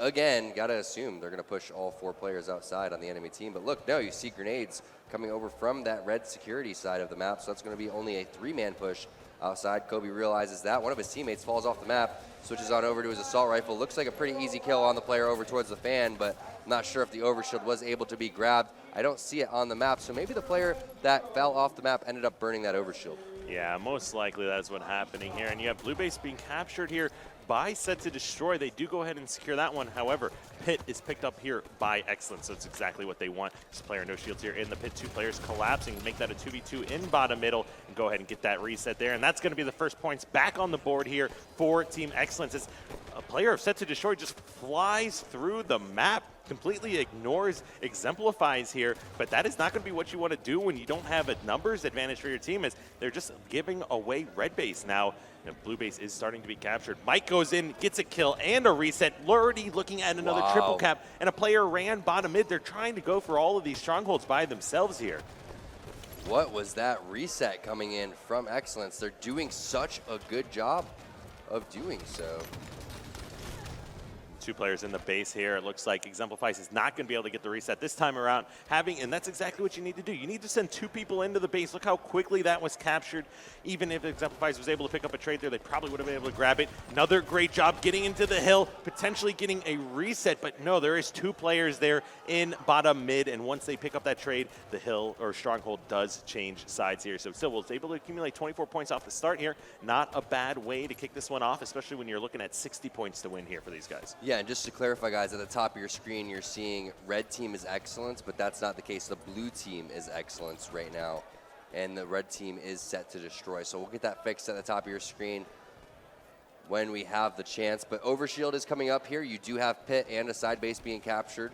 again, got to assume they're going to push all 4 players outside on the enemy team. But look, no, you see grenades coming over from that red security side of the map, so that's going to be only a 3-man push outside. Kobe realizes that. One of his teammates falls off the map, switches on over to his assault rifle. Looks like a pretty easy kill on the player over towards the fan, but I'm not sure if the overshield was able to be grabbed. I don't see it on the map, so maybe the player that fell off the map ended up burning that overshield. Yeah, most likely that's what's happening here. And you have Blue Base being captured here by Set to Destroy. They do go ahead and secure that one. However, Pit is picked up here by Excellence, so it's exactly what they want. This player, no shields here in the Pit. 2 players collapsing, make that a 2v2 in bottom middle, and go ahead and get that reset there. And that's going to be the first points back on the board here for Team Excellence. As a player of Set to Destroy just flies through the map, completely ignores, exemplifies here, but that is not going to be what you want to do when you don't have a numbers advantage for your team, as they're just giving away red base. Now, blue base is starting to be captured. Mike goes in, gets a kill and a reset. Already looking at another triple cap, and a player ran bottom mid. They're trying to go for all of these strongholds by themselves here. What was that reset coming in from Excellence? They're doing such a good job of doing so. 2 players in the base here. It looks like Exemplifies is not going to be able to get the reset this time around. And that's exactly what you need to do. You need to send 2 people into the base. Look how quickly that was captured. Even if Exemplifies was able to pick up a trade there, they probably would have been able to grab it. Another great job getting into the hill, potentially getting a reset. But no, there is 2 players there in bottom mid. And once they pick up that trade, the hill or stronghold does change sides here. So still was able to accumulate 24 points off the start here. Not a bad way to kick this one off, especially when you're looking at 60 points to win here for these guys. Yeah, and just to clarify, guys, at the top of your screen, you're seeing red team is Excellence, but that's not the case. The blue team is Excellence right now, and the red team is Set to Destroy. So we'll get that fixed at the top of your screen when we have the chance. But Overshield is coming up here. You do have Pit and a side base being captured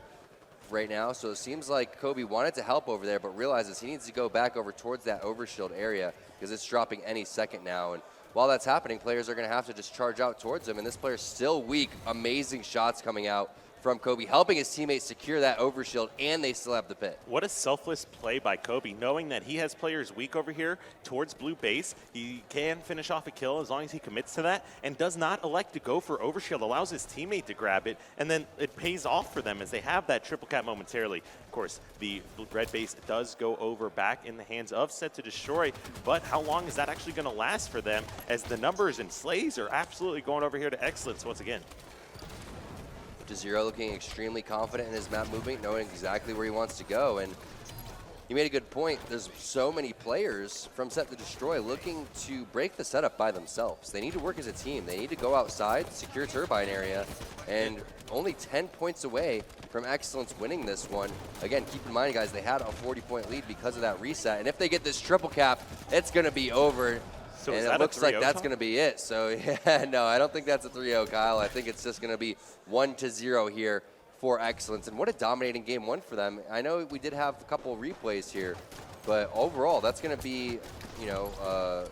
right now. So it seems like Kobe wanted to help over there, but realizes he needs to go back over towards that Overshield area because it's dropping any second now. And while that's happening, players are going to have to just charge out towards him, and this player's still weak. Amazing shots coming out from Kobe, helping his teammates secure that overshield, and they still have the Pit. What a selfless play by Kobe, knowing that he has players weak over here towards blue base. He can finish off a kill as long as he commits to that, and does not elect to go for overshield, allows his teammate to grab it, and then it pays off for them as they have that triple cap momentarily. Of course, the red base does go over back in the hands of Set to Destroy, but how long is that actually going to last for them, as the numbers and slays are absolutely going over here to Excellence once again. Zero looking extremely confident in his map movement, knowing exactly where he wants to go. And you made a good point. There's so many players from Set to Destroy looking to break the setup by themselves. They need to work as a team. They need to go outside, secure turbine area, and only 10 points away from Excellence winning this one. Again, keep in mind, guys, they had a 40-point lead because of that reset. And if they get this triple cap, it's going to be over. So and it looks like that's going to be it. So, yeah, no, I don't think that's a 3-0, Kyle. I think it's just going to be 1-0 here for Excellence. And what a dominating game one for them. I know we did have a couple of replays here, but overall, that's going to be, you know,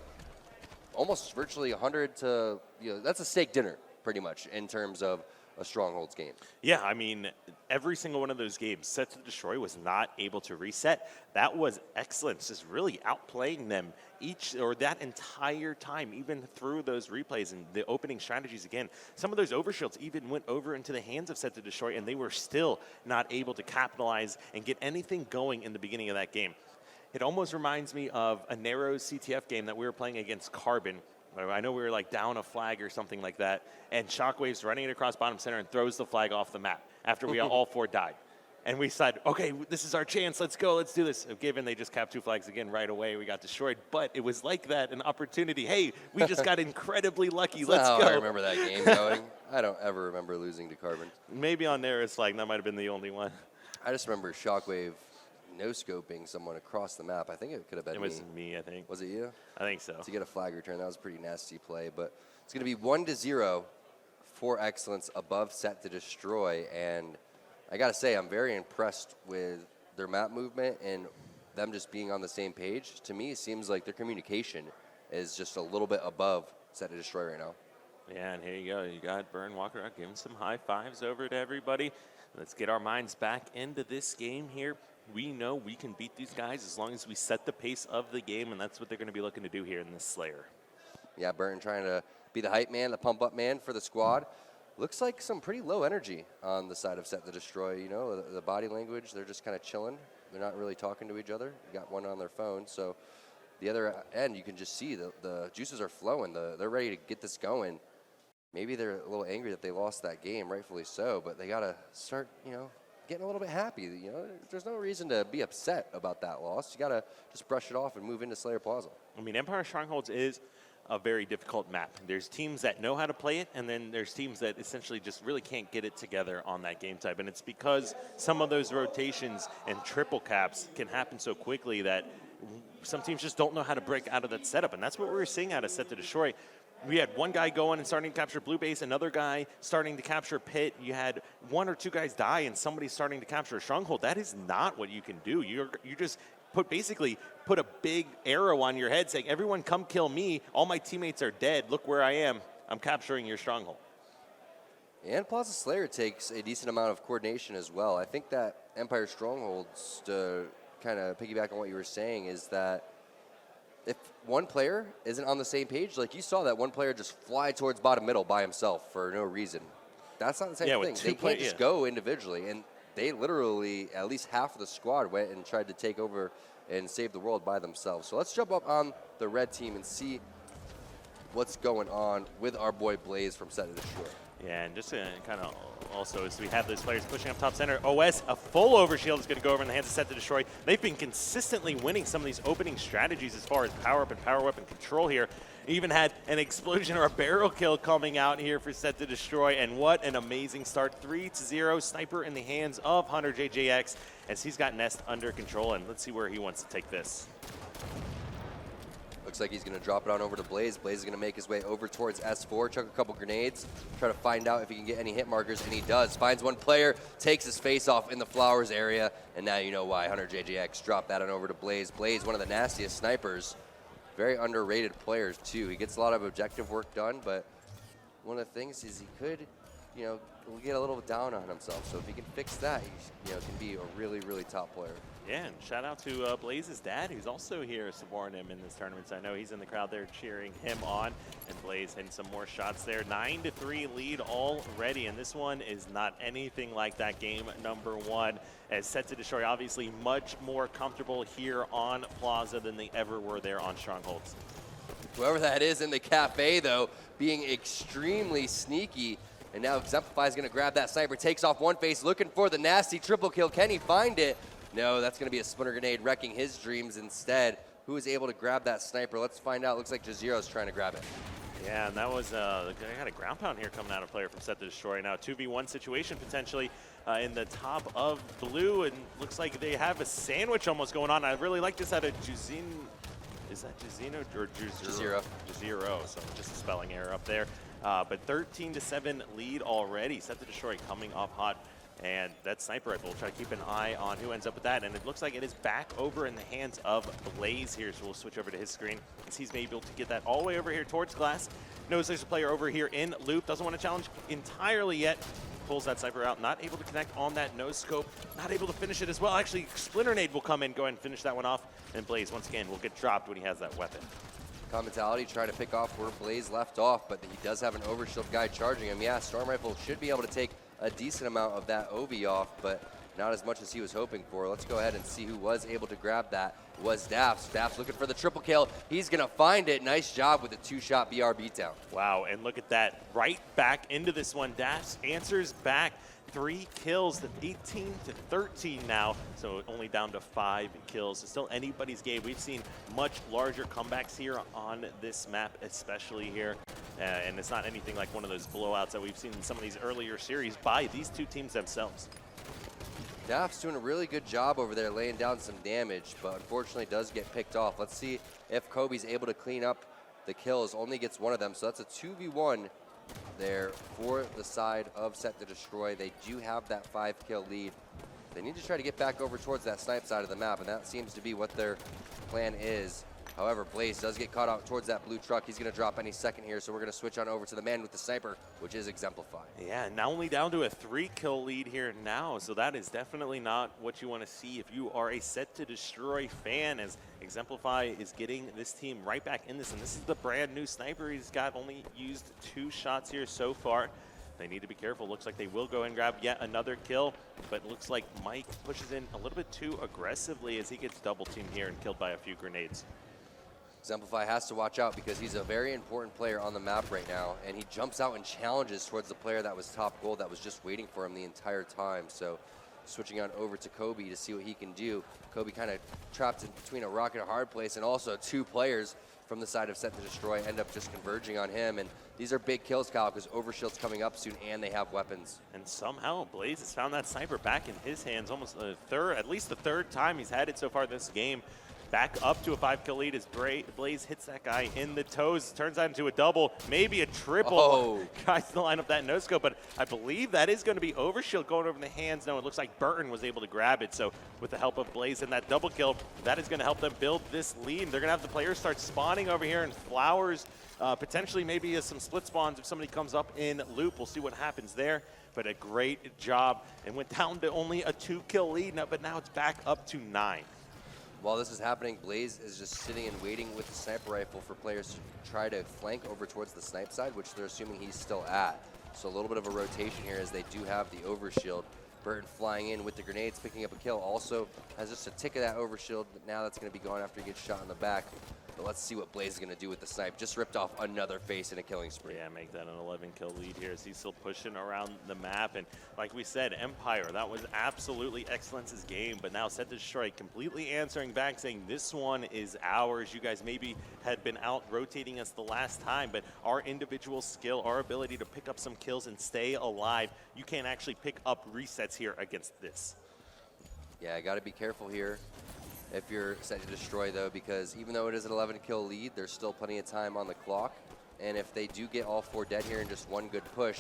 almost virtually 100 to, you know, that's a steak dinner, pretty much, in terms of a Strongholds game. Yeah, I mean, every single one of those games, Set to Destroy was not able to reset. That was Excellence, just really outplaying them each or that entire time, even through those replays and the opening strategies again. Some of those overshields even went over into the hands of Set to Destroy, and they were still not able to capitalize and get anything going in the beginning of that game. It almost reminds me of a narrow CTF game that we were playing against Carbon. I know we were like down a flag or something like that, and Shockwave's running it across bottom center and throws the flag off the map after we all 4 died. And we said, okay, this is our chance, let's go, let's do this. Given they just capped 2 flags again right away, we got destroyed. But it was like that, an opportunity. Hey, we just got incredibly lucky, let's go. I remember that game going. I don't ever remember losing to Carbon. Maybe on Narrow's flag, that might have been the only one. I just remember Shockwave no-scoping someone across the map. I think it could have been me. It was me, I think. Was it you? I think so. To get a flag return, that was a pretty nasty play. But it's going to be 1-0 for Excellence above Set to Destroy. And I got to say, I'm very impressed with their map movement and them just being on the same page. To me, it seems like their communication is just a little bit above Set to Destroy right now. Yeah, and here you go. You got Burn Walker out giving some high fives over to everybody. Let's get our minds back into this game here. We know we can beat these guys as long as we set the pace of the game, and that's what they're going to be looking to do here in this Slayer. Yeah, Burton trying to be the hype man, the pump-up man for the squad. Looks like some pretty low energy on the side of Set to Destroy. You know, the body language, they're just kind of chilling. They're not really talking to each other. You got one on their phone. So the other end, you can just see the juices are flowing. They're ready to get this going. Maybe they're a little angry that they lost that game, rightfully so, but they got to start, you know, getting a little bit happy. You know, there's no reason to be upset about that loss. You got to just brush it off and move into Slayer Plaza. I mean, Empire Strongholds is a very difficult map. There's teams that know how to play it, and then there's teams that essentially just really can't get it together on that game type. And it's because some of those rotations and triple caps can happen so quickly that some teams just don't know how to break out of that setup. And that's what we were seeing out of Set to Destroy. We had one guy going and starting to capture blue base, another guy starting to capture pit. You had one or two guys die, and somebody's starting to capture a stronghold. That is not what you can do. You just basically put a big arrow on your head saying, everyone come kill me. All my teammates are dead. Look where I am. I'm capturing your stronghold. And Plaza Slayer takes a decent amount of coordination as well. I think that Empire Strongholds, to kind of piggyback on what you were saying, is that if one player isn't on the same page, like you saw that one player just fly towards bottom middle by himself for no reason. That's not the same thing. They can't just go individually. And they literally, at least half of the squad went and tried to take over and save the world by themselves. So let's jump up on the red team and see what's going on with our boy Blaze from Set to Destroy. Yeah, and just to kind of also, as we have those players pushing up top center, OS, a full overshield is going to go over in the hands of Set to Destroy. They've been consistently winning some of these opening strategies as far as power up and power weapon control here. Even had an explosion or a barrel kill coming out here for Set to Destroy, and what an amazing start. 3-0, sniper in the hands of Hunter JJX as he's got Nest under control, and let's see where he wants to take this. Looks like he's going to drop it on over to Blaze. Blaze is going to make his way over towards S4, chuck a couple grenades, try to find out if he can get any hit markers, and he does. Finds one player, takes his face off in the flowers area, and now you know why. Hunter JJX dropped that on over to Blaze. Blaze, one of the nastiest snipers. Very underrated players, too. He gets a lot of objective work done, but one of the things is he could, you know, get a little down on himself. So if he can fix that, he, you know, can be a really, really top player. Yeah, and shout out to Blaze's dad, who's also here supporting him in this tournament. So I know he's in the crowd there cheering him on, and Blaze hitting some more shots there. 9-3 lead already, and this one is not anything like that game number one, as Set to Destroy obviously much more comfortable here on Plaza than they ever were there on Strongholds. Whoever that is in the cafe, though, being extremely sneaky. And now Exemplify is going to grab that sniper, takes off one face, looking for the nasty triple kill. Can he find it? No, that's going to be a splinter grenade wrecking his dreams instead. Who is able to grab that sniper? Let's find out. Looks like Jazeera's trying to grab it. Yeah, and that was, they had a ground pound here coming out of player from Set to Destroy. Now 2v1 situation potentially in the top of blue, and looks like they have a sandwich almost going on. I really like this out of Juzin. Is that Juzino or Jazeera? Jazeera, so just a spelling error up there. But 13-7 lead already. Set to Destroy coming off hot. And that sniper rifle, we'll try to keep an eye on who ends up with that. And it looks like it is back over in the hands of Blaze here. So we'll switch over to his screen as he's able to get that all the way over here towards glass. Knows there's a player over here in loop. Doesn't want to challenge entirely yet. Pulls that sniper out. Not able to connect on that no scope. Not able to finish it as well. Actually, Splinter Nade will come in, go ahead and finish that one off. And Blaze, once again, will get dropped when he has that weapon. Mentality trying to pick off where Blaze left off, but he does have an overshield guy charging him. Yeah, Storm Rifle should be able to take a decent amount of that OV off, but not as much as he was hoping for. Let's go ahead and see who was able to grab that. Was Daffs. Daffs looking for the triple kill. He's going to find it. Nice job with the two-shot BR beatdown. Wow, and look at that. Right back into this one. Daffs answers back. 3 kills, 18-13 now, so only down to 5 kills. It's still anybody's game. We've seen much larger comebacks here on this map, especially here. And it's not anything like one of those blowouts that we've seen in some of these earlier series by these two teams themselves. Daff's doing a really good job over there laying down some damage, but unfortunately does get picked off. Let's see if Kobe's able to clean up the kills. Only gets one of them, so that's a 2v1 there for the side of Set to Destroy. They do have that 5-kill lead. They need to try to get back over towards that snipe side of the map, and that seems to be what their plan is. However, Blaze does get caught out towards that blue truck. He's going to drop any second here, so we're going to switch on over to the man with the sniper, which is Exemplify. Yeah, now only down to a 3-kill lead here now, so that is definitely not what you want to see if you are a Set to Destroy fan, as Exemplify is getting this team right back in this, and this is the brand new sniper. He's got only used 2 shots here so far. they need to be careful. Looks like they will go and grab yet another kill, but looks like Mike pushes in a little bit too aggressively as he gets double teamed here and killed by a few grenades. Exemplify has to watch out because he's a very important player on the map right now, and he jumps out and challenges towards the player that was top gold that was just waiting for him the entire time. So switching on over to Kobe to see what he can do. Kobe kind of trapped in between a rock and a hard place, and also two players from the side of Set to Destroy end up just converging on him. And these are big kills, Kyle, because Overshield's coming up soon and they have weapons. And somehow Blaze has found that sniper back in his hands almost at least the third time he's had it so far this game. Back up to a 5-kill lead as Blaze hits that guy in the toes. Turns that into a double, maybe a triple. Oh. Tries to line up that no-scope, but I believe that is going to be Overshield going over the hands. No, it looks like Burton was able to grab it. So with the help of Blaze and that double kill, that is going to help them build this lead. They're going to have the players start spawning over here, and Flowers potentially maybe some split spawns if somebody comes up in loop. We'll see what happens there. But a great job, and went down to only a 2-kill lead, but now it's back up to 9. While this is happening, Blaze is just sitting and waiting with the sniper rifle for players to try to flank over towards the snipe side, which they're assuming he's still at. So a little bit of a rotation here as they do have the overshield. Burton flying in with the grenades, picking up a kill. Also has just a tick of that overshield, but now that's going to be gone after he gets shot in the back. But let's see what Blaze is going to do with the snipe. Just ripped off another face in a killing spree. Yeah, make that an 11-kill lead here as he's still pushing around the map. And like we said, Empire, that was absolutely Excellence's game. But now Set to Destroy completely answering back, saying this one is ours. You guys maybe had been out rotating us the last time, but our individual skill, our ability to pick up some kills and stay alive, you can't actually pick up resets here against this. Yeah, got to be careful here if you're Set to Destroy, though, because even though it is an 11-kill lead, there's still plenty of time on the clock. And if they do get all 4 dead here in just one good push,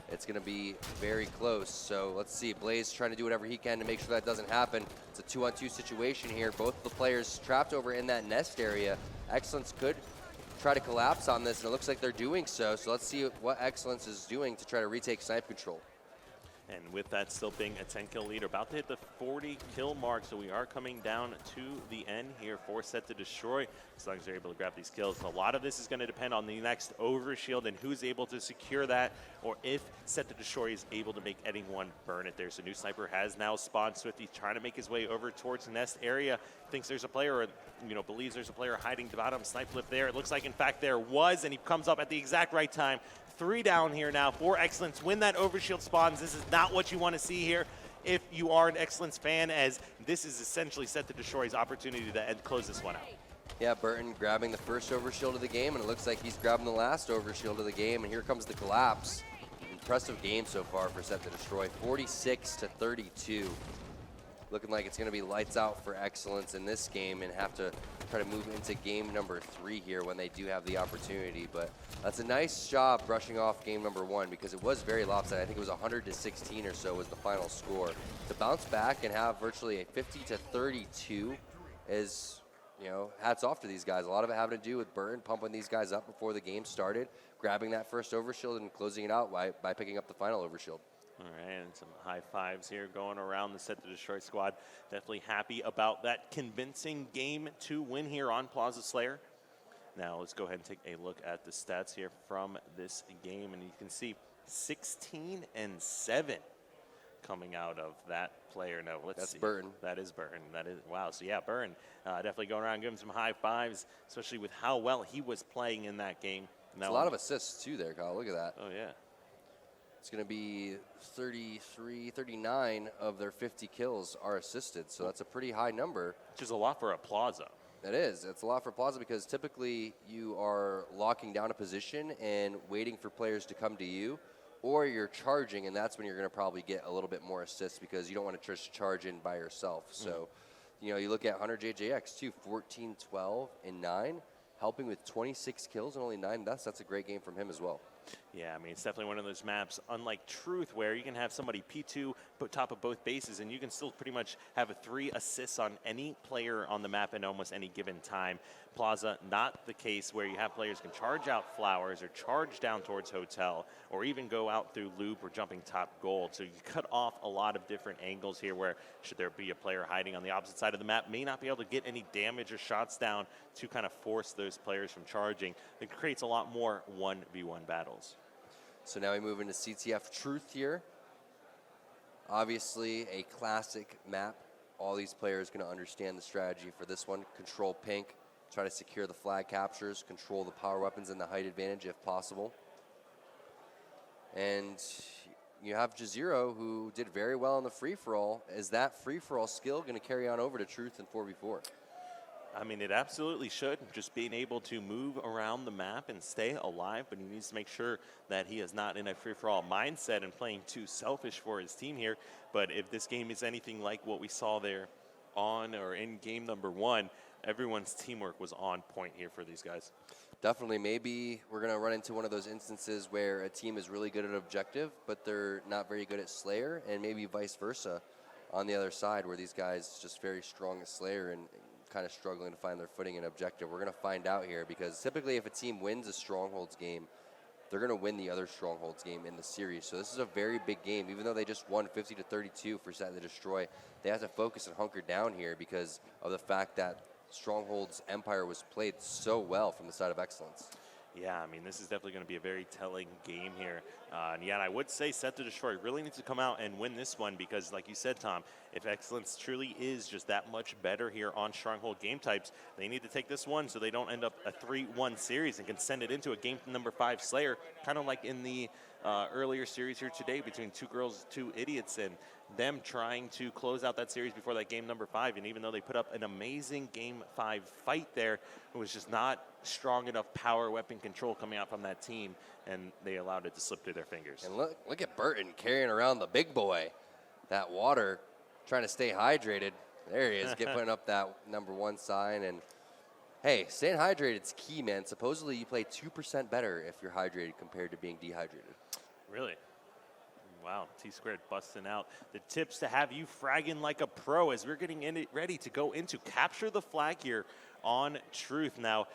it's going to be very close. So let's see. Blaze trying to do whatever he can to make sure that doesn't happen. It's a 2-on-2 situation here. Both of the players trapped over in that nest area. Excellence could try to collapse on this, and it looks like they're doing so. So let's see what Excellence is doing to try to retake snipe control. And with that still being a 10-kill lead, we're about to hit the 40-kill mark, so we are coming down to the end here for Set to Destroy, as long as they're able to grab these kills. A lot of this is going to depend on the next overshield and who's able to secure that, or if Set to Destroy is able to make anyone burn it there. So new sniper has now spawned. Swifty trying to make his way over towards the nest area. Thinks there's a player, or believes there's a player hiding the bottom. Snipe flip there. It looks like, in fact, there was, and he comes up at the exact right time. 3 down here now for Excellence. When that overshield spawns, this is not what you want to see here if you are an Excellence fan, as this is essentially Set to Destroy's opportunity to close this one out. Yeah, Burton grabbing the first overshield of the game, and it looks like he's grabbing the last overshield of the game, and here comes the collapse. Impressive game so far for Set to Destroy, 46-32. Looking like it's going to be lights out for Excellence in this game and have to try to move into game number 3 here when they do have the opportunity. But that's a nice job brushing off game number 1, because it was very lopsided. I think it was 100-16 or so was the final score. To bounce back and have virtually a 50-32 is, hats off to these guys. A lot of it having to do with Burton pumping these guys up before the game started, grabbing that first overshield and closing it out by picking up the final overshield. All right, and some high fives here going around the Set to Destroy squad. Definitely happy about that convincing game 2 win here on Plaza Slayer. Now let's go ahead and take a look at the stats here from this game, and you can see 16-7 coming out of that player. No, let's see. That's Burton. That is Burton. That is, wow. So yeah, Burton definitely going around, giving some high fives, especially with how well he was playing in that game. Now, a lot of assists too there, Kyle. Look at that. Oh yeah. It's going to be 33, 39 of their 50 kills are assisted, so that's a pretty high number. Which is a lot for a Plaza. It is. It's a lot for Plaza because typically you are locking down a position and waiting for players to come to you, or you're charging, and that's when you're going to probably get a little bit more assists because you don't want to just charge in by yourself. So, you look at Hunter JJX too, 14, 12, and 9, helping with 26 kills and only 9 deaths. That's a great game from him as well. Yeah, I mean, it's definitely one of those maps, unlike Truth, where you can have somebody P2 top of both bases, and you can still pretty much have 3 assists on any player on the map at almost any given time. Plaza, not the case where you have players can charge out Flowers or charge down towards Hotel, or even go out through Loop or jumping top gold. So you cut off a lot of different angles here where, should there be a player hiding on the opposite side of the map, may not be able to get any damage or shots down to kind of force those players from charging. It creates a lot more 1v1 battles. So now we move into CTF Truth here. Obviously, a classic map. All these players going to understand the strategy for this one. Control pink, try to secure the flag captures, control the power weapons and the height advantage if possible. And you have Jazero, who did very well in the free-for-all. Is that free-for-all skill going to carry on over to Truth and 4v4? I mean, it absolutely should. Just being able to move around the map and stay alive, but he needs to make sure that he is not in a free-for-all mindset and playing too selfish for his team here. But if this game is anything like what we saw there on or in game number 1, everyone's teamwork was on point here for these guys. Definitely. Maybe we're going to run into one of those instances where a team is really good at objective, but they're not very good at Slayer, and maybe vice versa on the other side, where these guys just very strong at Slayer and kind of struggling to find their footing in objective. We're going to find out here, because typically if a team wins a Strongholds game, they're going to win the other Strongholds game in the series. So this is a very big game. Even though they just won 50-32 for Set to Destroy, they have to focus and hunker down here because of the fact that Strongholds Empire was played so well from the side of Excellence. Yeah, I mean, this is definitely going to be a very telling game here. And yeah, I would say Set to Destroy really needs to come out and win this one because, like you said, Tom, if Excellence truly is just that much better here on Stronghold game types, they need to take this one so they don't end up a 3-1 series and can send it into a game number 5 Slayer, kind of like in the earlier series here today between Two Girls, Two Idiots, and them trying to close out that series before that game number 5. And even though they put up an amazing game 5 fight there, it was just not strong enough power weapon control coming out from that team, and they allowed it to slip through their fingers. And look at Burton carrying around the big boy. That water, trying to stay hydrated. There he is, putting up that number 1 sign. And hey, staying hydrated is key, man. Supposedly you play 2% better if you're hydrated compared to being dehydrated. Really? Wow, T-Squared busting out the tips to have you fragging like a pro as we're getting ready to go into capture the flag here on Truth. Now,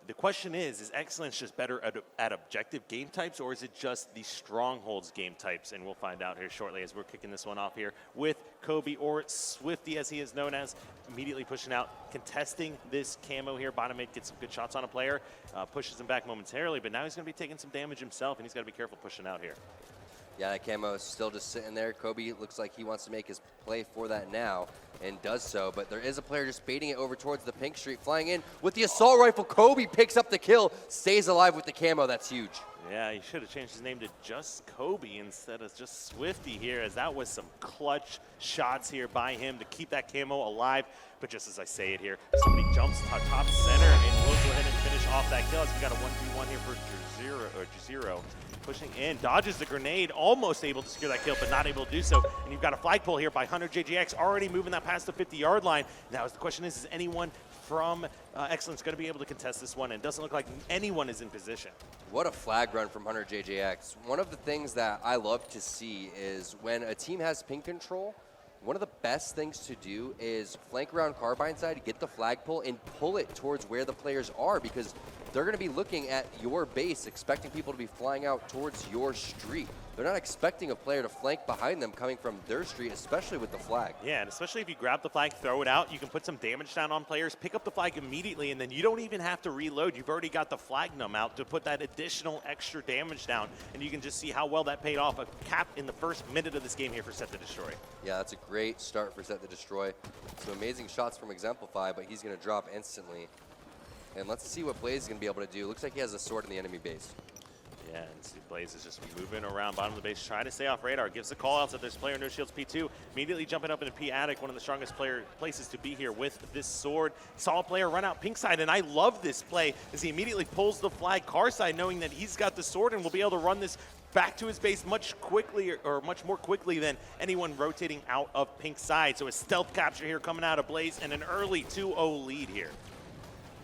the question is Excellence just better at objective game types, or is it just the Strongholds game types? And we'll find out here shortly as we're kicking this one off here with Kobe, or Swifty as he is known as, immediately pushing out, contesting this camo here. Bottom mid gets some good shots on a player, pushes him back momentarily, but now he's going to be taking some damage himself, and he's got to be careful pushing out here. Yeah, that camo is still just sitting there. Kobe looks like he wants to make his play for that now and does so, but there is a player just baiting it over towards the pink street, flying in with the assault rifle. Kobe picks up the kill, stays alive with the camo. That's huge. Yeah, he should have changed his name to just Kobe instead of just Swifty here, as that was some clutch shots here by him to keep that camo alive. But just as I say it here, somebody jumps top center and will go ahead and finish off that kill as we got a 1v1 here for Jazero. Pushing in, dodges the grenade, almost able to secure that kill, but not able to do so. And you've got a flagpole here by Hunter JJX, already moving that past the 50-yard line. Now, the question is anyone from Excellence going to be able to contest this one? And it doesn't look like anyone is in position. What a flag run from Hunter JJX. One of the things that I love to see is when a team has ping control, one of the best things to do is flank around Carbine side, get the flagpole, and pull it towards where the players are, because they're going to be looking at your base, expecting people to be flying out towards your street. They're not expecting a player to flank behind them coming from their street, especially with the flag. Yeah, and especially if you grab the flag, throw it out, you can put some damage down on players, pick up the flag immediately, and then you don't even have to reload. You've already got the flagnum out to put that additional extra damage down, and you can just see how well that paid off. A cap in the first minute of this game here for Set to Destroy. Yeah, that's a great start for Set to Destroy. Some amazing shots from Exemplify, but he's going to drop instantly. And let's see what Blaze is going to be able to do. Looks like he has a sword in the enemy base. Yeah, and see Blaze is just moving around bottom of the base, trying to stay off radar. Gives the call outs that there's player no shields P2. Immediately jumping up into P attic, one of the strongest places to be here with this sword. Saw a player run out pink side, and I love this play as he immediately pulls the flag car side, knowing that he's got the sword and will be able to run this back to his base much more quickly than anyone rotating out of pink side. So a stealth capture here coming out of Blaze, and an early 2-0 lead here.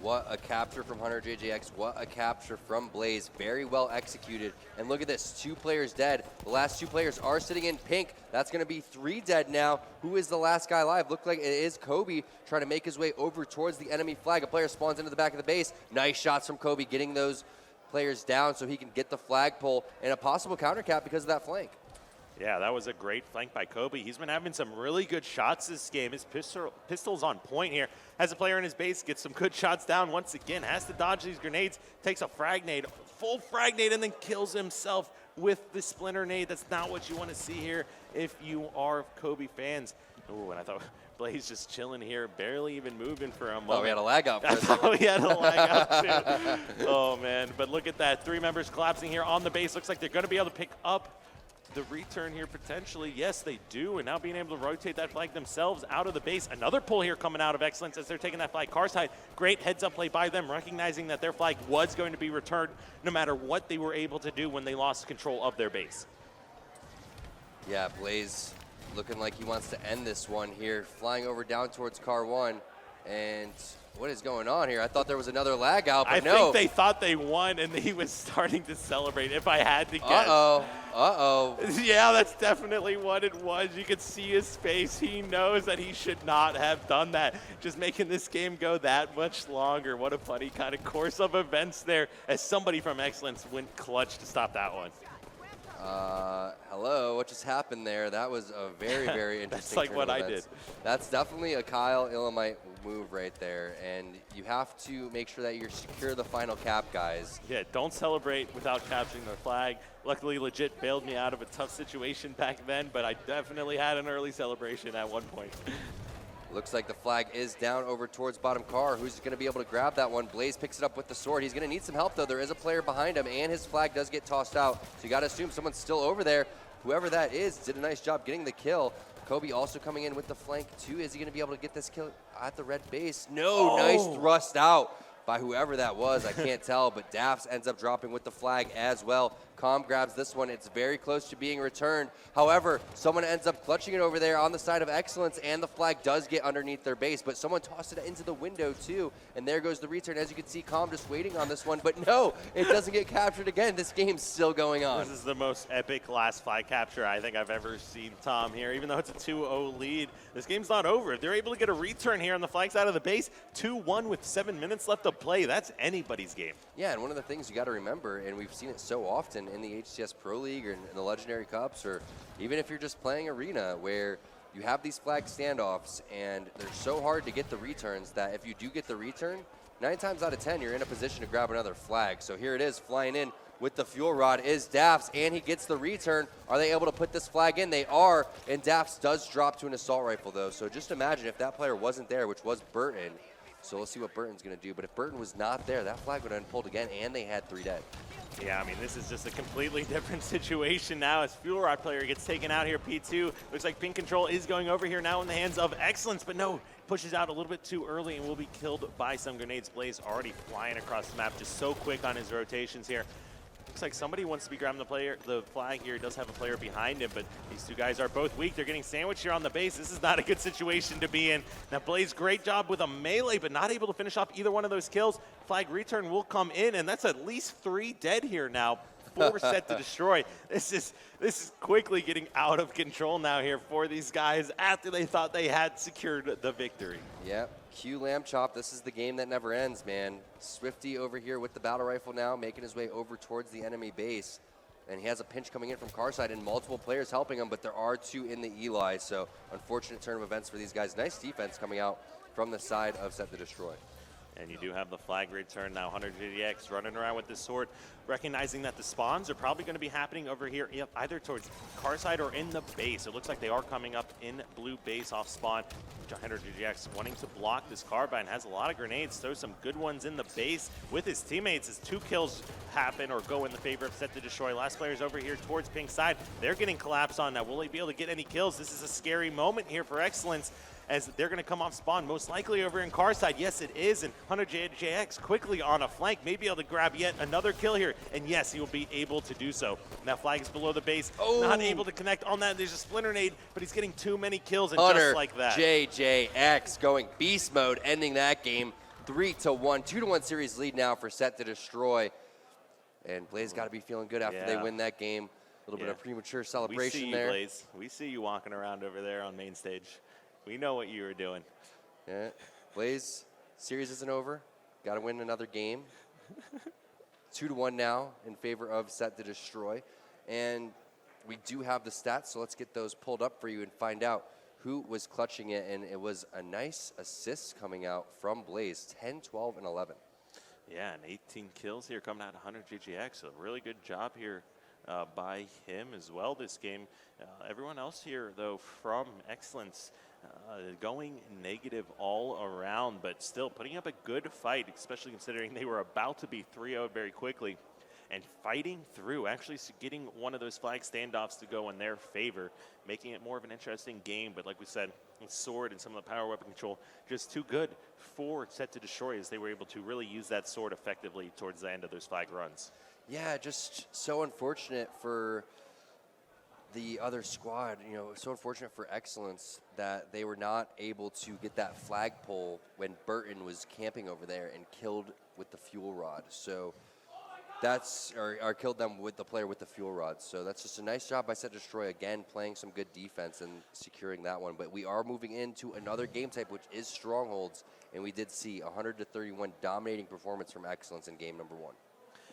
What a capture from Hunter JJX. What a capture from Blaze. Very well executed. And look at this, 2 players dead. The last 2 players are sitting in pink. That's going to be 3 dead now. Who is the last guy alive? Looked like it is Kobe trying to make his way over towards the enemy flag. A player spawns into the back of the base. Nice shots from Kobe, getting those players down so he can get the flagpole and a possible counter cap because of that flank. Yeah, that was a great flank by Kobe. He's been having some really good shots this game. His pistol's on point here. Has a player in his base, gets some good shots down once again, has to dodge these grenades, takes a fragnade, full fragnade, and then kills himself with the splinter nade. That's not what you want to see here if you are Kobe fans. Oh, and I thought Blaze just chilling here, barely even moving for a moment. Oh, we had a lag out for a second. Oh, we had a lag out too. Oh, man. But look at that. 3 members collapsing here on the base. Looks like they're going to be able to pick up the return here potentially. Yes, they do. And now being able to rotate that flag themselves out of the base. Another pull here coming out of Excellence as they're taking that flag carside. Great heads-up play by them, recognizing that their flag was going to be returned no matter what they were able to do when they lost control of their base. Yeah, Blaze looking like he wants to end this one here, flying over down towards car 1. And what is going on here? I thought there was another lag out, but no. I think they thought they won, and he was starting to celebrate, if I had to guess. Uh-oh. Uh-oh. Yeah, that's definitely what it was. You could see his face. He knows that he should not have done that. Just making this game go that much longer. What a funny kind of course of events there, as somebody from Excellence went clutch to stop that one. Hello, what just happened there? That was a very, very interesting That's like turn what of I events. did. That's definitely a Kyle Illamite move right there, and you have to make sure that you secure the final cap, guys. Yeah, don't celebrate without capturing the flag. Luckily, Legit bailed me out of a tough situation back then, but I definitely had an early celebration at one point. Looks like the flag is down over towards bottom car. Who's going to be able to grab that one? Blaze picks it up with the sword. He's going to need some help, though. There is a player behind him, and his flag does get tossed out. So you got to assume someone's still over there. Whoever that is did a nice job getting the kill. Kobe also coming in with the flank, too. Is he going to be able to get this kill at the red base? No, nice thrust out by whoever that was. I can't tell, but Daffs ends up dropping with the flag as well. Com grabs this one. It's very close to being returned. However, someone ends up clutching it over there on the side of Excellence, and the flag does get underneath their base, but someone tossed it into the window too, and there goes the return. As you can see, Com just waiting on this one, but no, it doesn't get captured again. This game's still going on. This is the most epic last flag capture I think I've ever seen Tom here. Even though it's a 2-0 lead, this game's not over. If they're able to get a return here on the flag side of the base, 2-1 with 7 minutes left to play, that's anybody's game. Yeah, and one of the things you got to remember, and we've seen it so often in the HCS Pro League or in the Legendary Cups, or even if you're just playing Arena, where you have these flag standoffs and they're so hard to get the returns that if you do get the return, 9 times out of 10 you're in a position to grab another flag. So here it is, flying in with the fuel rod is Daffs, and he gets the return. Are they able to put this flag in? They are, and Daffs does drop to an assault rifle though. So just imagine if that player wasn't there, which was Burton. So we'll see what Burton's going to do. But if Burton was not there, that flag would have been pulled again, and they had 3 dead. Yeah, I mean, this is just a completely different situation now as Fuel Rod player gets taken out here. P2 looks like Pink Control is going over here now in the hands of Excellence, but no, pushes out a little bit too early and will be killed by some grenades. Blaze already flying across the map, just so quick on his rotations here. Looks like somebody wants to be grabbing the flag here. He does have a player behind him, but these 2 guys are both weak. They're getting sandwiched here on the base. This is not a good situation to be in. Now, Blaze, great job with a melee, but not able to finish off either one of those kills. Flag return will come in, and that's at least 3 dead here now. 4 set to destroy. This is quickly getting out of control now here for these guys after they thought they had secured the victory. Yep. Q Lamb Chop, this is the game that never ends, man. Swifty over here with the battle rifle now, making his way over towards the enemy base. And he has a pinch coming in from Carside and multiple players helping him, but there are 2 in the Eli, so unfortunate turn of events for these guys. Nice defense coming out from the side of Set to Destroy. And you do have the flag return now. 100 GDX running around with this sword, recognizing that the spawns are probably going to be happening over here, either towards car side or in the base. It looks like they are coming up in blue base off spawn. 100 GDX wanting to block this carbine, has a lot of grenades, throws some good ones in the base with his teammates as 2 kills happen or go in the favor of Set to Destroy. Last player's over here towards pink side. They're getting collapsed on now. Will he be able to get any kills? This is a scary moment here for Excellence, as they're going to come off spawn, most likely over in car side. Yes, it is, and 100JX quickly on a flank, may be able to grab yet another kill here, and yes, he will be able to do so. Now flag is below the base, not able to connect on that. There's a splinter nade, but he's getting too many kills, and just like that. JJX going beast mode, ending that game 3-1, 2-1 series lead now for Set to Destroy. And Blaze got to be feeling good after they win that game. A little bit of premature celebration there. Blaze. We see you walking around over there on main stage. We know what you were doing. Yeah, Blaze, series isn't over. Got to win another game. 2-1 now in favor of Set to Destroy. And we do have the stats, so let's get those pulled up for you and find out who was clutching it. And it was a nice assist coming out from Blaze, 10, 12, and 11. Yeah, and 18 kills here coming out of 100 GGX. So a really good job here by him as well this game. Everyone else here, though, from Excellence, going negative all around, but still putting up a good fight, especially considering they were about to be 3-0 very quickly. And fighting through, actually getting one of those flag standoffs to go in their favor, making it more of an interesting game. But like we said, the sword and some of the power weapon control, just too good for Set to Destroy, as they were able to really use that sword effectively towards the end of those flag runs. Yeah, just so unfortunate for the other squad, you know, so unfortunate for Excellence that they were not able to get that flagpole when Burton was camping over there and killed with the fuel rod. So that's, or killed them with the player with the fuel rod. So that's just a nice job by Set Destroy, again, playing some good defense and securing that one. But we are moving into another game type, which is Strongholds, and we did see 100-31 dominating performance from Excellence in game number 1.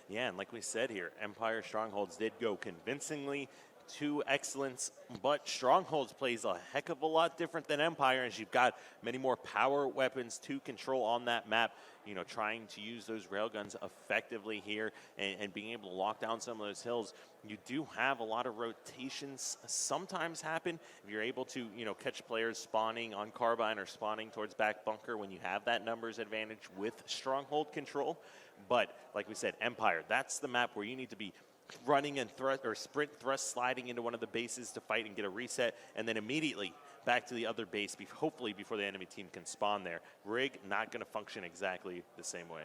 Yeah, and like we said here, Empire Strongholds did go convincingly to Excellence, but Strongholds plays a heck of a lot different than Empire, as you've got many more power weapons to control on that map. You know, trying to use those railguns effectively here and being able to lock down some of those hills. You do have a lot of rotations sometimes happen if you're able to, you know, catch players spawning on Carbine or spawning towards back bunker when you have that numbers advantage with Stronghold control. But like we said, Empire, that's the map where you need to be running and thrust or sprint thrust sliding into one of the bases to fight and get a reset, and then immediately back to the other base, hopefully before the enemy team can spawn there. Rig not going to function exactly the same way.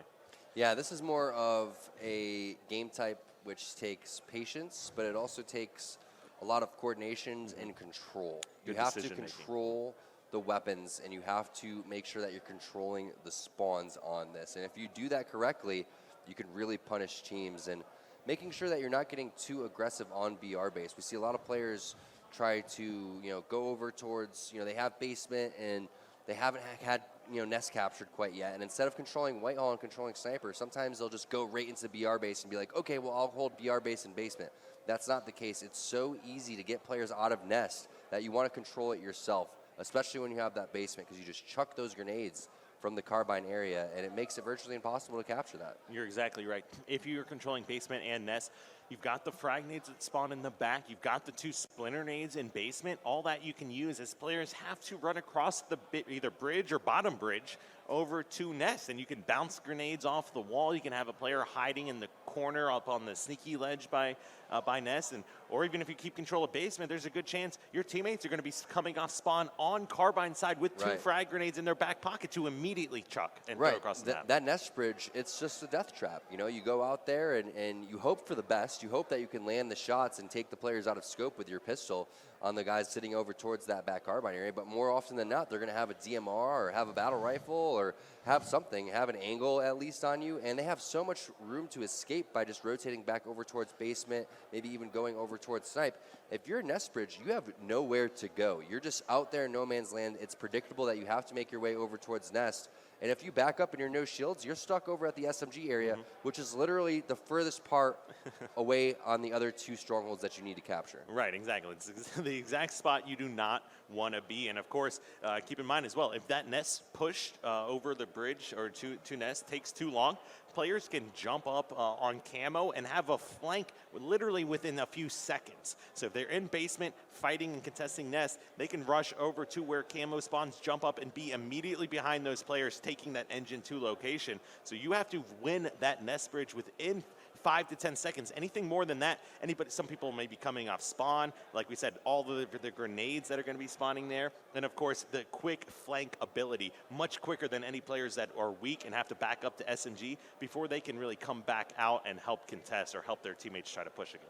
Yeah, this is more of a game type which takes patience, but it also takes a lot of coordination and control. Good you have to decision-making. control the weapons, and you have to make sure that you're controlling the spawns on this. And if you do that correctly, you can really punish teams, and making sure that you're not getting too aggressive on BR base. We see a lot of players try to, you know, go over towards, you know, they have basement and they haven't had, you know, nest captured quite yet. And instead of controlling Whitehall and controlling Sniper, sometimes they'll just go right into BR base and be like, okay, well, I'll hold BR base and basement. That's not the case. It's so easy to get players out of nest that you want to control it yourself, especially when you have that basement, because you just chuck those grenades from the Carbine area, and it makes it virtually impossible to capture that. You're exactly right. If you're controlling basement and nest, you've got the frag nades that spawn in the back. You've got the 2 splinter nades in basement. All that you can use as players have to run across the either bridge or bottom bridge over to nest, and you can bounce grenades off the wall. You can have a player hiding in the corner up on the sneaky ledge by nest, and or even if you keep control of basement, there's a good chance your teammates are going to be coming off spawn on Carbine side with 2 frag grenades in their back pocket to immediately chuck and throw across the map. That nest bridge, it's just a death trap. You know, you go out there and you hope for the best. You hope that you can land the shots and take the players out of scope with your pistol on the guys sitting over towards that back Carbine area. But more often than not, they're going to have a DMR or have a battle rifle or have something, have an angle at least on you. And they have so much room to escape by just rotating back over towards basement, maybe even going over towards snipe. If you're a nest bridge, you have nowhere to go. You're just out there in no man's land. It's predictable that you have to make your way over towards nest. And if you back up and you're no shields, you're stuck over at the SMG area, which is literally the furthest part away on the other 2 strongholds that you need to capture. Right, exactly. It's the exact spot you do not want to be. And of course, keep in mind as well, if that nest push over the bridge or to nest takes too long, players can jump up on camo and have a flank literally within a few seconds. So if they're in basement fighting and contesting nest, they can rush over to where camo spawns, jump up and be immediately behind those players taking that engine 2 location. So you have to win that nest bridge within 5 to 10 seconds. Anything more than that, some people may be coming off spawn. Like we said, all the grenades that are going to be spawning there. And of course, the quick flank ability, much quicker than any players that are weak and have to back up to SMG before they can really come back out and help contest or help their teammates try to push again.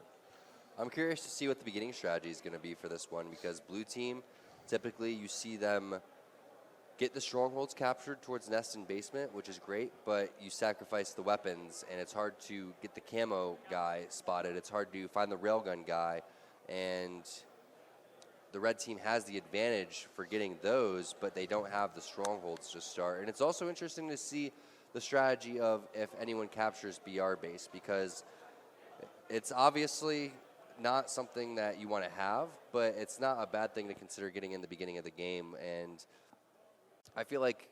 I'm curious to see what the beginning strategy is going to be for this one, because blue team, typically you see them get the strongholds captured towards nest and basement, which is great, but you sacrifice the weapons, and it's hard to get the camo guy spotted. It's hard to find the railgun guy, and the red team has the advantage for getting those, but they don't have the strongholds to start. And it's also interesting to see the strategy of if anyone captures BR base, because it's obviously not something that you want to have, but it's not a bad thing to consider getting in the beginning of the game. And I feel like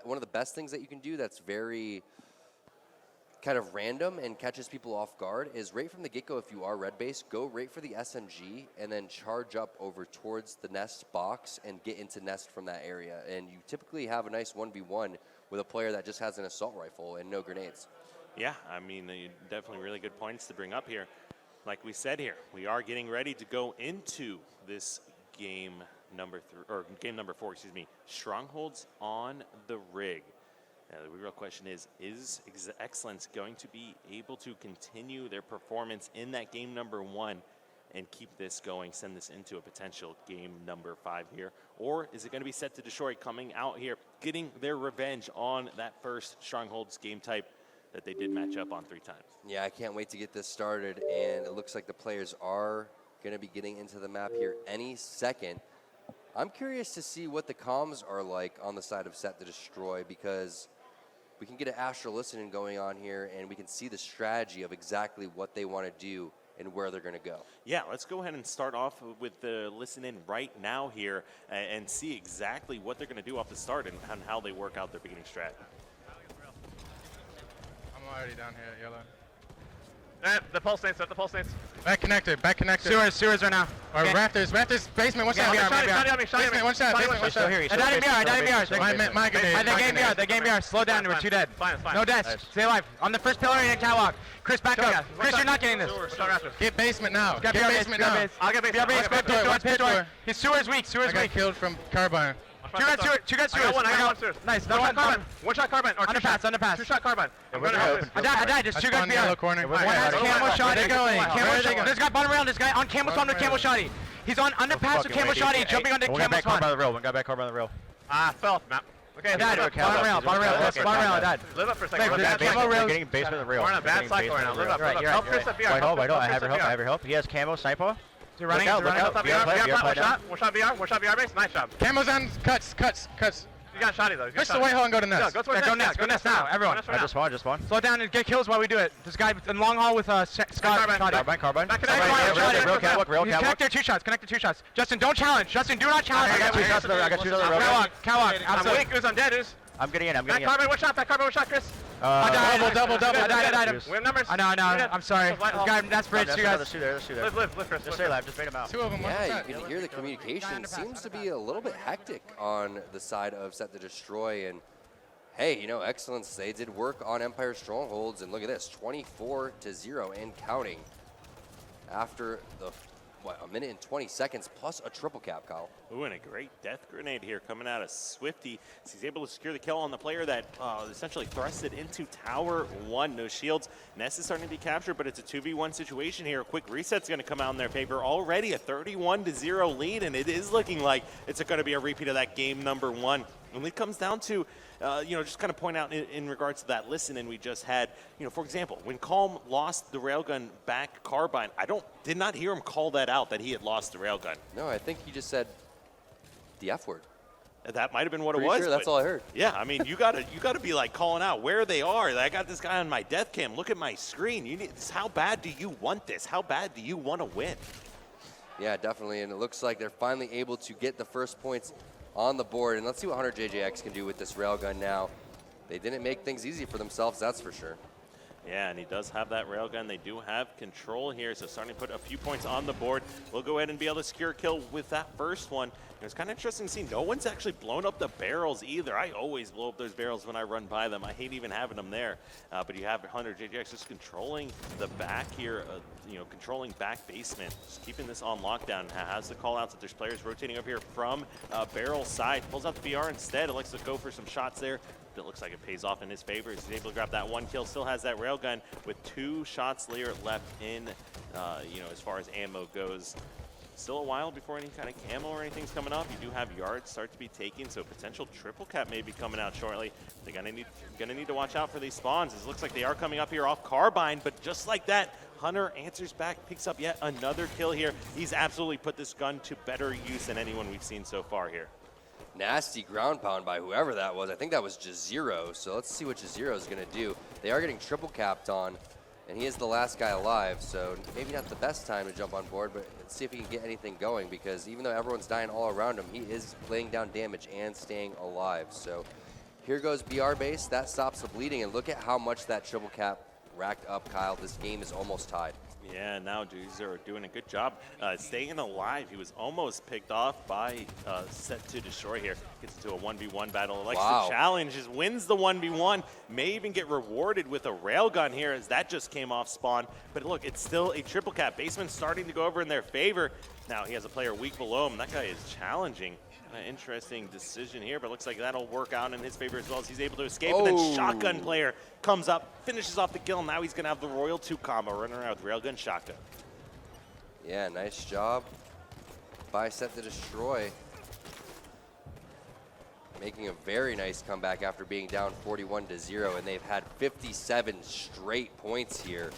one of the best things that you can do that's very kind of random and catches people off guard is right from the get-go, if you are red base, go right for the SMG and then charge up over towards the nest box and get into nest from that area. And you typically have a nice 1v1 with a player that just has an assault rifle and no grenades. Yeah, I mean, definitely really good points to bring up here. Like we said here, we are getting ready to go into this game number 4, excuse me, Strongholds on the Rig. Now, the real question is Excellence going to be able to continue their performance in that game number 1 and keep this going, send this into a potential game number 5 here? Or is it going to be set to destroy, coming out here, getting their revenge on that first Strongholds game type that they did match up on 3 times? Yeah, I can't wait to get this started, and it looks like the players are going to be getting into the map here any second. I'm curious to see what the comms are like on the side of Set to Destroy, because we can get an astral listening going on here, and we can see the strategy of exactly what they want to do and where they're going to go. Yeah, let's go ahead and start off with the listen in right now here and see exactly what they're going to do off the start and how they work out their beginning strat. I'm already down here at yellow. The pulse nades, the pulse nades. Back connected, back connected. Sewers right now. Or Rafters, basement, one shot. Basement, one shot, basement, one shot. I died in BR. My grenade. They game BR. Slow down, we're 2 dead. Fine. No deaths. Stay alive. On the first pillar in a catwalk. Chris, back up. Chris, you're not getting this. Get basement now. Get basement now. I'll get basement. Pit door. His Sewers weak. I got killed from carbine. Two got Sewers. I got one Sewers. Nice. One shot carbine. Underpass. 2-shot carbine. I died. Just 2 guys yellow BR. corner. One has camo shot. Where they going? Camo shot. This guy bottom rail. This guy on camo spawn with camo shotty. He's on underpass with camo shotty, jumping onto camo spawn. One guy back carbine on the rail. Fell off map. Okay, I died. Bottom rail, I died. Live up for a second. We're getting basement of the rail. We're on a bad cycle right now. Live up. Help Chris at BR. White hole. I have your help. He has camo, sniper. Is he running? Look out. One shot BR base. Nice job. Camo's on cuts. You got shotty though. Push the white hole and go to nest. Go nest now, everyone. I just spawned. Slow down and get kills while we do it. This guy in long haul with Scott. Carbine. Rail. He's connected 2 shots. Justin, don't challenge. Justin, do not challenge. I got 2 shots on the rail. Catwalk. I'm weak. Who's on dead? Who's? I'm getting in. Back carbine, one shot, Chris. Double. I died. We have numbers. I know. I'm sorry. This guy, that's bridge. You guys. Live, Chris. Just stay alive. Just bait him out. 2 of them. Yeah, you can hear the communication. Seems to be a little bit hectic on the side of Set to Destroy. And hey, Excellence, they did work on Empire Strongholds. And look at this, 24-0 and counting after the, a minute and 20 seconds plus a triple cap, Kyle. Ooh, and a great death grenade here coming out of Swifty. So he's able to secure the kill on the player that essentially thrusted into Tower 1. No shields. Nest is starting to be captured, but it's a 2v1 situation here. A quick reset's going to come out in their favor. Already a 31-0 lead, and it is looking like it's going to be a repeat of that game number 1. And it comes down to, just kind of point out in regards to that listen-in we just had, for example, when Calm lost the railgun back carbine, did not hear him call that out, that he had lost the railgun. No, I think he just said the F word. That might have been what Pretty it was. Sure, that's all I heard. Yeah, I mean, you gotta be like calling out where they are. I got this guy on my death cam. Look at my screen. How bad do you want this? How bad do you want to win? Yeah, definitely. And it looks like they're finally able to get the first points on the board. And let's see what Hunter JJX can do with this railgun now. They didn't make things easy for themselves, that's for sure. Yeah, and he does have that railgun. They do have control here, so starting to put a few points on the board. We'll go ahead and be able to secure a kill with that first one. It's kind of interesting to see no one's actually blown up the barrels either. I always blow up those barrels when I run by them. I hate even having them there. But you have Hunter JJX just controlling the back here, controlling back basement, just keeping this on lockdown. Has the call outs that there's players rotating up here from barrel side. Pulls out the BR instead. Elects to go for some shots there. It looks like it pays off in his favor. He's able to grab that 1 kill. Still has that railgun with 2 shots left in, as far as ammo goes. Still a while before any kind of camo or anything's coming up. You do have yards start to be taken, so potential triple cap may be coming out shortly. They're gonna need to watch out for these spawns. It looks like they are coming up here off carbine, but just like that, Hunter answers back, picks up yet another kill here. He's absolutely put this gun to better use than anyone we've seen so far here. Nasty ground pound by whoever that was. I think that was Jazero, so let's see what Jazero is going to do. They are getting triple capped on, and he is the last guy alive, so maybe not the best time to jump on board, but let's see if he can get anything going, because even though everyone's dying all around him, he is laying down damage and staying alive. So here goes BR base. That stops the bleeding, and look at how much that triple cap racked up, Kyle. This game is almost tied. Yeah, now G0 doing a good job staying alive. He was almost picked off by Set to Destroy here. Gets into a 1v1 battle. Elects the challenge, just wins the 1v1. May even get rewarded with a railgun here as that just came off spawn. But look, it's still a triple cap. Basement's starting to go over in their favor. Now he has a player weak below him. That guy is challenging. Interesting decision here, but looks like that'll work out in his favor as well as he's able to escape. And then Shotgun player comes up, finishes off the kill. Now he's going to have the Royal 2 combo running around with Railgun Shotgun. Yeah, nice job by Set to Destroy. Making a very nice comeback after being down 41-0, and they've had 57 straight points here.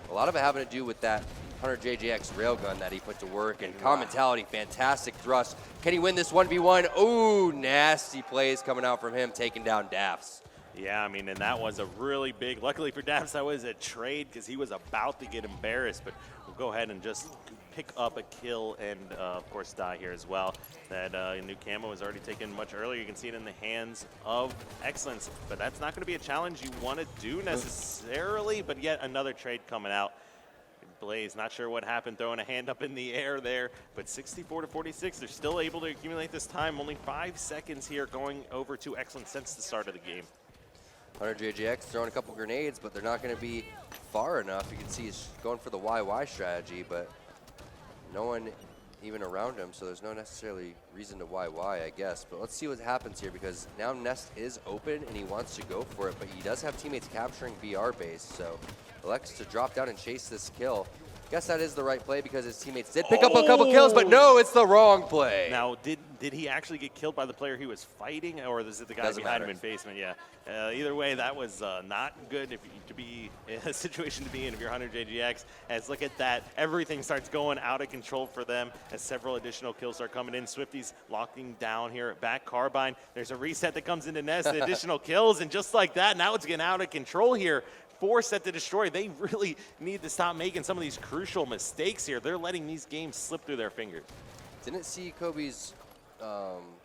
A lot of it having to do with that 100JJX railgun that he put to work, and Commentality, fantastic thrust. Can he win this 1v1? Ooh, nasty plays coming out from him, taking down Daffs. Yeah, I mean, and that was a really big, luckily for Daffs, that was a trade because he was about to get embarrassed, but we'll go ahead and just pick up a kill and, of course, die here as well. That new camo was already taken much earlier. You can see it in the hands of Excellence, but that's not going to be a challenge you want to do necessarily, but yet another trade coming out. Blaze, not sure what happened, throwing a hand up in the air there, but 64-46, they're still able to accumulate this time. Only 5 seconds here going over to Excellence since the start of the game. 100JJX throwing a couple grenades, but they're not going to be far enough. You can see he's going for the YY strategy, but no one even around him, so there's no necessarily reason to YY, I guess. But let's see what happens here, because now Nest is open and he wants to go for it, but he does have teammates capturing BR base, so elects to drop down and chase this kill. Guess that is the right play because his teammates did pick up a couple kills, but no, it's the wrong play. Now, did he actually get killed by the player he was fighting, or is it the guy behind him in basement? Yeah. Either way, that was not good to be in a situation to be in if you're 100JGX. As look at that, everything starts going out of control for them as several additional kills start coming in. Swifty's locking down here at back Carbine. There's a reset that comes into Nest, additional kills, and just like that, now it's getting out of control here. Set to Destroy. They really need to stop making some of these crucial mistakes here. They're letting these games slip through their fingers. Didn't see Kobe's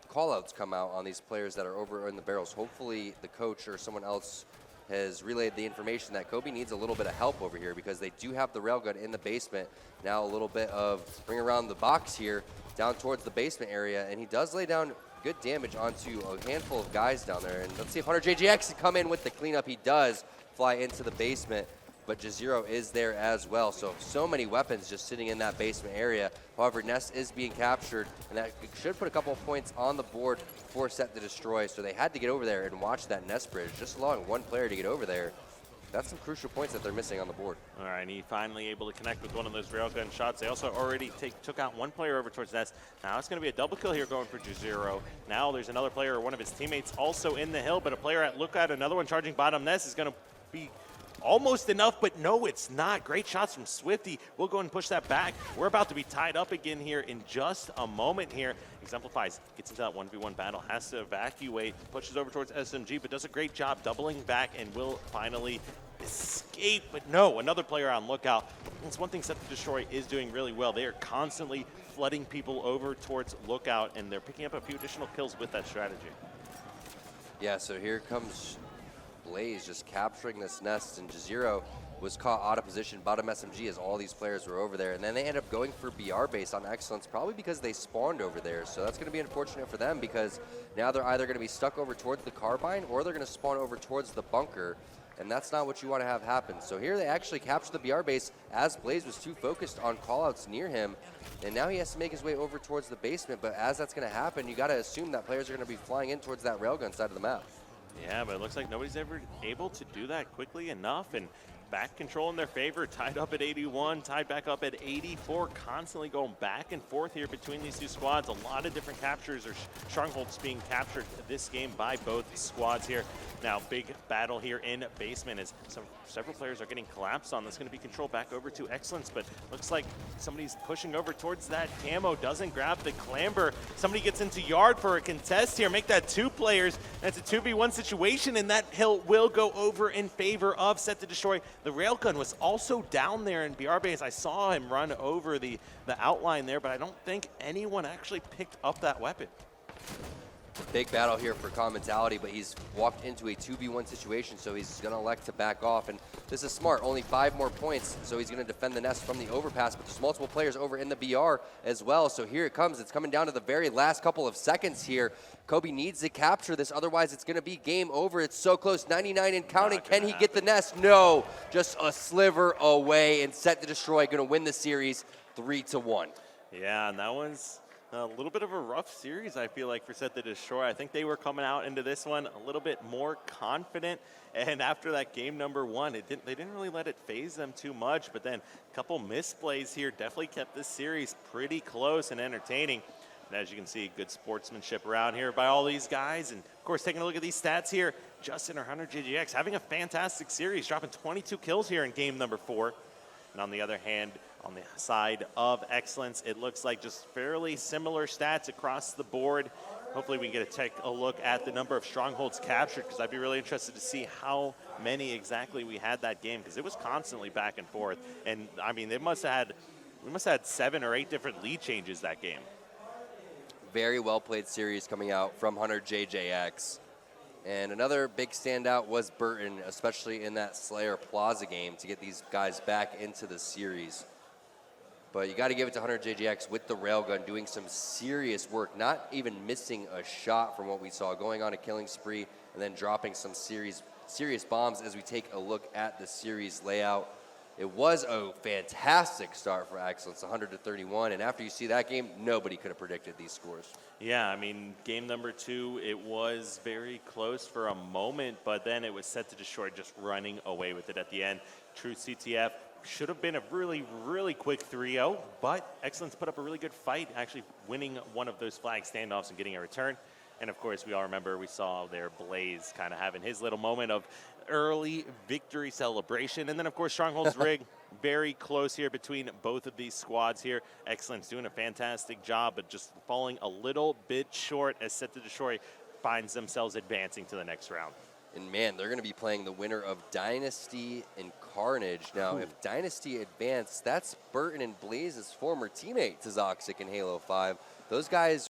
call-outs come out on these players that are over in the barrels. Hopefully the coach or someone else has relayed the information that Kobe needs a little bit of help over here because they do have the railgun in the basement. Now a little bit of bring around the box here down towards the basement area, and he does lay down good damage onto a handful of guys down there. And let's see if 100JGX can come in with the cleanup. He does fly into the basement, but G0 is there as well. So many weapons just sitting in that basement area. However, Nest is being captured, and that should put a couple of points on the board for Set to Destroy. So they had to get over there and watch that Nest bridge, just allowing one player to get over there. That's some crucial points that they're missing on the board. All right, and he finally able to connect with one of those railgun shots. They also already took out one player over towards Nest. Now it's going to be a double kill here going for G0. Now there's another player, or one of his teammates, also in the hill, but a player at Lookout, another one charging bottom Nest is going to be almost enough, but no, it's not. Great shots from Swifty. We'll go and push that back. We're about to be tied up again here in just a moment here. Exemplifies, gets into that 1v1 battle, has to evacuate, pushes over towards SMG, but does a great job doubling back and will finally escape. But no, another player on Lookout. That's one thing Set to Destroy is doing really well. They are constantly flooding people over towards Lookout, and they're picking up a few additional kills with that strategy. Yeah, so here comes Blaze just capturing this Nest, and G0 was caught out of position, bottom SMG, as all these players were over there. And then they end up going for BR base on Excellence, probably because they spawned over there. So that's going to be unfortunate for them because now they're either going to be stuck over towards the Carbine or they're going to spawn over towards the bunker. And that's not what you want to have happen. So here they actually capture the BR base as Blaze was too focused on callouts near him. And now he has to make his way over towards the basement. But as that's going to happen, you got to assume that players are going to be flying in towards that railgun side of the map. Yeah, but it looks like nobody's ever able to do that quickly enough, and back control in their favor, tied up at 81, tied back up at 84, constantly going back and forth here between these two squads. A lot of different captures or strongholds being captured this game by both squads here. Now, big battle here in basement as several players are getting collapsed on. That's going to be controlled back over to Excellence, but looks like somebody's pushing over towards that camo, doesn't grab the clamber. Somebody gets into yard for a contest here, make that 2 players. That's a 2v1 situation, and that hill will go over in favor of Set to Destroy. The railgun was also down there in BR base. I saw him run over the outline there, but I don't think anyone actually picked up that weapon. Big battle here for comm mentality, but he's walked into a 2v1 situation, so he's going to elect to back off. And this is smart. Only 5 more points, so he's going to defend the nest from the overpass. But there's multiple players over in the BR as well. So here it comes. It's coming down to the very last couple of seconds here. Kobe needs to capture this, otherwise it's going to be game over. It's so close, 99 and counting. Can he get the nest? No, just a sliver away, and Set to Destroy going to win the series 3-1. Yeah, and that one's a little bit of a rough series, I feel like, for Set to Destroy. I think they were coming out into this one a little bit more confident, and after that game number 1, they didn't really let it phase them too much, but then a couple misplays here definitely kept this series pretty close and entertaining. And as you can see, good sportsmanship around here by all these guys. And of course, taking a look at these stats here, Justin or Hunter JGX having a fantastic series, dropping 22 kills here in game number 4. And on the other hand, on the side of Excellence, it looks like just fairly similar stats across the board. Hopefully we can take a look at the number of strongholds captured, because I'd be really interested to see how many exactly we had that game, because it was constantly back and forth. And I mean, we must have had 7 or 8 different lead changes that game. Very well played series coming out from Hunter JJX. And another big standout was Burton, especially in that Slayer Plaza game, to get these guys back into the series. But you got to give it to Hunter JJX with the railgun, doing some serious work, not even missing a shot from what we saw, going on a killing spree and then dropping some serious bombs as we take a look at the series layout. It was a fantastic start for Excellence, 100-31, and after you see that game, nobody could have predicted these scores. Yeah, I mean, game number 2, it was very close for a moment, but then it was Set to Destroy, just running away with it at the end. True CTF should have been a really, really quick 3-0, but Excellence put up a really good fight, actually winning one of those flag standoffs and getting a return. And of course, we all remember, we saw there Blaze kind of having his little moment of early victory celebration. And then, of course, Stronghold's Rig, very close here between both of these squads here. Excellence doing a fantastic job, but just falling a little bit short as Set to Destroy finds themselves advancing to the next round. And man, they're going to be playing the winner of Dynasty and Carnage. Now, if Dynasty advance, that's Burton and Blaze's former teammate to Zoxic in Halo 5. Those guys